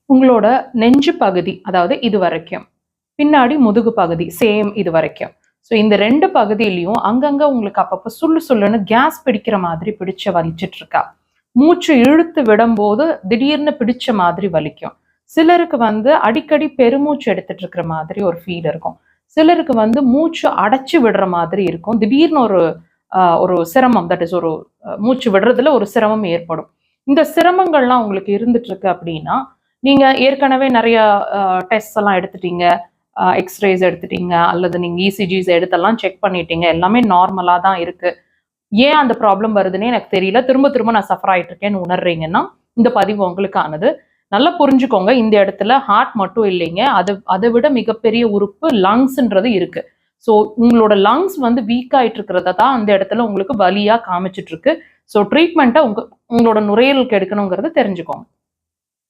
உங்களோட நெஞ்சு பகுதி, அதாவது இது வரைக்கும், பின்னாடி முதுகு பகுதி சேம் இது வரைக்கும். ஸோ இந்த 2 பகுதியிலையும் அங்கங்க உங்களுக்கு அப்பப்போ சுள்ளுன்னு கேஸ் பிடிக்கிற மாதிரி பிடிச்சு வலிச்சிட்டு இருக்கா? மூச்சு இழுத்து விடும்போது திடீர்னு பிடிச்ச மாதிரி வலிக்கும். சிலருக்கு அடிக்கடி பெருமூச்சு எடுத்துட்டு இருக்கிற மாதிரி ஒரு ஃபீல் இருக்கும். சிலருக்கு மூச்சு அடைச்சு விடுற மாதிரி இருக்கும். திடீர்னு ஒரு சிரமம், தட் இஸ் ஒரு மூச்சு விடுறதுல ஒரு சிரமம் ஏற்படும். இந்த சிரமங்கள்லாம் உங்களுக்கு இருந்துட்டு இருக்கு அப்படின்னா, நீங்க ஏற்கனவே நிறைய டெஸ்ட் எல்லாம் எடுத்துட்டீங்க, எக்ஸ்ரேஸ் எடுத்துட்டீங்க, அல்லது நீங்க இசிஜிஸ் எடுத்தெல்லாம் செக் பண்ணிட்டீங்க, எல்லாமே நார்மலா தான் இருக்கு. ஏன் அந்த ப்ராப்ளம் வருதுன்னே எனக்கு தெரியல, திரும்ப திரும்ப நான் சஃபர் ஆயிட்டு இருக்கேன்னு உணர்றீங்கன்னா இந்த பதிவு உங்களுக்கானது. நல்லா புரிஞ்சுக்கோங்க, இந்த இடத்துல ஹார்ட் மட்டும் இல்லைங்க, அதை விட மிகப்பெரிய உறுப்பு லங்ஸ்ன்றது இருக்கு. ஸோ உங்களோட லங்ஸ் வீக் ஆயிட்டு இருக்கிறத தான் அந்த இடத்துல உங்களுக்கு வலியா காமிச்சிட்டு இருக்கு. ஸோ ட்ரீட்மெண்ட்டை உங்களோட நுரையீரலுக்கு எடுக்கணுங்கிறத தெரிஞ்சுக்கோங்க.